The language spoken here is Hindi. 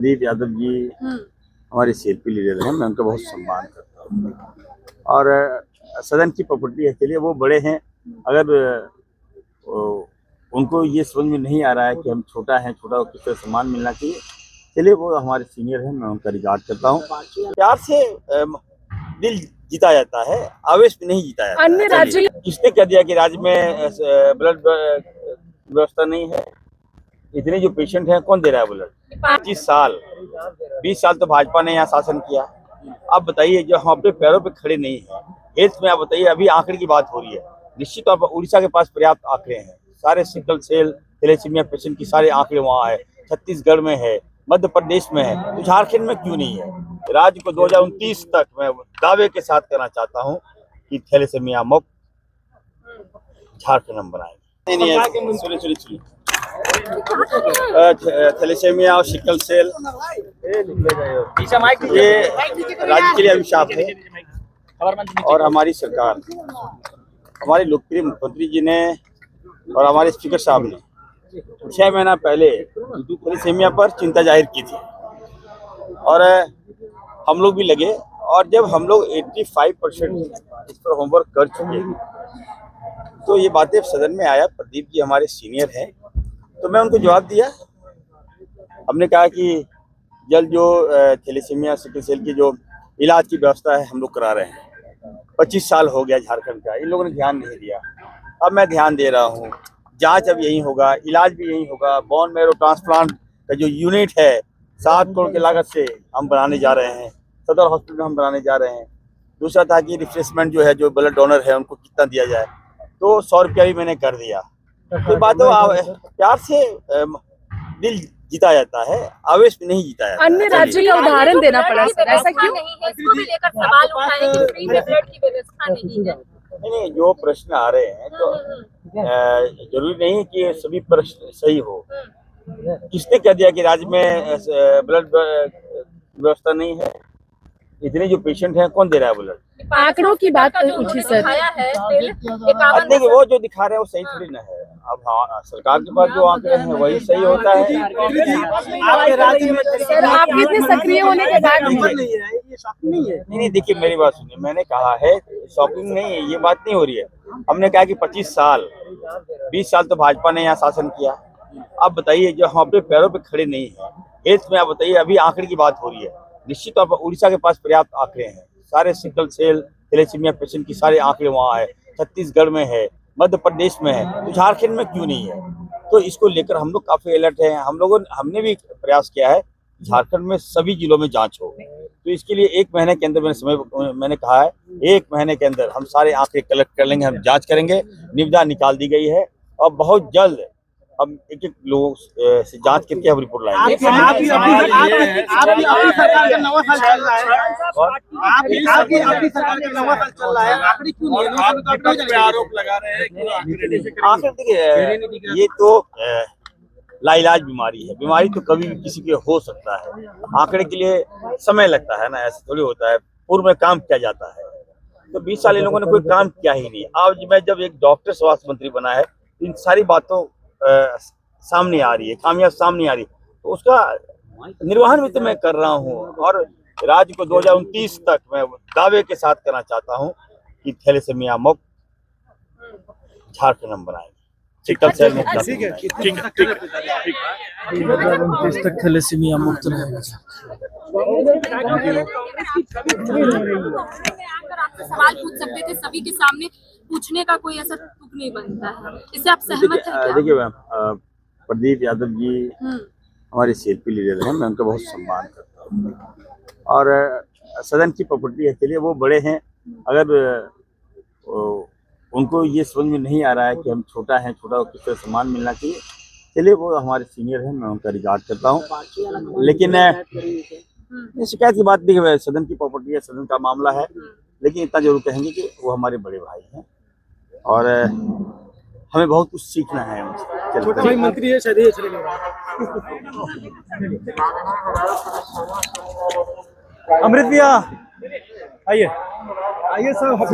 कुलदीप यादव जी हमारे सीएलपी लीडर हैं, मैं उनका बहुत सम्मान करता हूँ। और सदन की प्रॉपर्टी है, चलिए वो बड़े हैं। अगर उनको ये समझ में नहीं आ रहा है कि हम छोटा को किस तरह सम्मान मिलना चाहिए, चलिए वो हमारे सीनियर हैं, मैं उनका रिगार्ड करता हूँ। प्यार से दिल जीता जाता है, आवेश में नहीं जीता जाता। अन्य राज्य किसने कह दिया कि राज्य में ब्लड व्यवस्था नहीं है? इतने जो पेशेंट हैं, कौन दे रहा है ब्लड? 25 साल 20 साल तो भाजपा ने यहाँ शासन किया। अब बताइए, जो हम अपने पैरों पे खड़े नहीं हैं हेल्थ में, आप बताइए, अभी आंकड़े की बात हो रही है। निश्चित तौर पर उड़ीसा के पास पर्याप्त आंकड़े हैं, सारे सिकल सेल थैलेसीमिया पेशेंट की सारे आंकड़े वहाँ है। छत्तीसगढ़ में है, मध्य प्रदेश में है, तो झारखंड में क्यों नहीं है? राज्य को 2029 तक मैं दावे के साथ कहना चाहता हूँ कि थैलेसीमिया मुक्त झारखंड हम बनाएंगे। सुनिए, थैलेसीमिया और सिकल सेल ये राज्य के लिए अभिशाप है। और हमारी सरकार, हमारे लोकप्रिय मुख्यमंत्री जी ने और हमारे स्पीकर साहब ने 6 महीना पहले थैलेसीमिया पर चिंता जाहिर की थी और हम लोग भी लगे। और जब हम लोग 85% इस पर होमवर्क कर चुके तो ये बातें सदन में आया। प्रदीप जी हमारे सीनियर हैं, तो मैं उनको जवाब दिया। हमने कहा कि जल्द जो थैलेसीमिया सिकल सेल की जो इलाज की व्यवस्था है हम लोग करा रहे हैं। 25 साल हो गया झारखंड का, इन लोगों ने ध्यान नहीं दिया। अब मैं ध्यान दे रहा हूँ। जांच अब यही होगा, इलाज भी यही होगा। बोन मैरो ट्रांसप्लांट का जो यूनिट है 7 करोड़ की लागत से हम बनाने जा रहे हैं, सदर हॉस्पिटल में हम बनाने जा रहे हैं। दूसरा था कि रिफ्रेशमेंट जो है, जो ब्लड डोनर है उनको कितना दिया जाए, तो 100 रुपया भी मैंने कर दिया। तो बातों प्यार से दिल जीता जाता है, आवेश में नहीं जीता जाता। अन्य राज्य का उदाहरण देना पड़ा सर, ऐसा क्यों? नहीं है, इसको भी लेकर सवाल उठाए कि फ्री में ब्लड की व्यवस्था नहीं है। नहीं, जो प्रश्न आ रहे हैं तो जरूरी नहीं कि सभी प्रश्न सही हो। किसने कह दिया कि राज्य में ब्लड व्यवस्था नहीं है? इतने जो पेशेंट हैं, कौन दे रहा है ब्लड? आंकड़ों की बात उठी सर। देखिए, वो जो दिखा रहे हैं वो सही थोड़ी ना है। अब हाँ, सरकार के पास जो आंकड़े हैं वही सही होता है। सर, आप इतने सक्रिय होने के बाद नहीं, देखिए मेरी बात सुनिए। मैंने कहा है शॉकिंग नहीं है, ये बात नहीं हो रही है। हमने कहा कि 25 साल 20 साल तो भाजपा ने यहाँ शासन किया। अब बताइए, जो हम अपने पैरों पे खड़े नहीं हैं हेल्थ में, आप बताइए, अभी आंकड़े की बात हो रही है। निश्चित तौर पर उड़ीसा के पास पर्याप्त आंकड़े हैं, सारे सिकल सेल थैलेसीमिया पेशेंट की सारे आंकड़े वहाँ है। छत्तीसगढ़ में है, मध्य प्रदेश में है, तो झारखंड में क्यों नहीं है? तो इसको लेकर हम लोग काफी अलर्ट हैं। हमने भी प्रयास किया है झारखंड में सभी जिलों में जांच हो। तो इसके लिए 1 महीने के अंदर मैंने कहा है 1 महीने के अंदर हम सारे आंकड़े कलेक्ट कर लेंगे, हम जांच करेंगे। निविदा निकाल दी गई है और बहुत जल्द हम एक लोगों से जांच करके हम रिपोर्ट लाएंगे। ये तो लाइलाज बीमारी है। बीमारी तो कभी भी किसी के हो सकता है। आंकड़े के लिए समय लगता है ना, ऐसे थोड़ी होता है। पूर्व में काम किया जाता है, तो 20 साल इन लोगों ने कोई काम किया ही नहीं। आज मैं जब एक डॉक्टर स्वास्थ्य मंत्री बना है, इन सारी बातों सामने आ रही है, खामियां सामने आ रही है, तो उसका निर्वहन भी तो मैं कर रहा हूँ। और राज्य को 2029 तक मैं दावे के साथ कहना चाहता हूँ कि थैलेसीमिया मुक्त झारखंड हम बनाएंगे। सिकल सेल मुक्त झारखंड। 2029 तक थैलेसीमिया मुक्त रहेगा। आपसे सवाल पूछ सकते थे, सभी के सामने पूछने का कोई ऐसा तुक नहीं बनता है, इससे आप सहमत हैं क्या? देखिए मैम, प्रदीप यादव जी हमारे सीएलपी लीडर हैं, मैं उनका बहुत सम्मान करता हूँ। और सदन की प्रॉपर्टी है, चलिए वो बड़े हैं। अगर उनको ये समझ में नहीं आ रहा है कि हम छोटा को किस तरह सम्मान मिलना चाहिए, चलिए वो हमारे सीनियर हैं, मैं उनका रिगार्ड करता हूँ। लेकिन शिकायत की बात देखिए, सदन की प्रॉपर्टी है, सदन का मामला है। लेकिन इतना जरूर कहेंगे कि वो हमारे बड़े भाई हैं और हमें बहुत कुछ सीखना है उनसे। छोटा भाई मंत्री है, अमृत भैया आइए सब।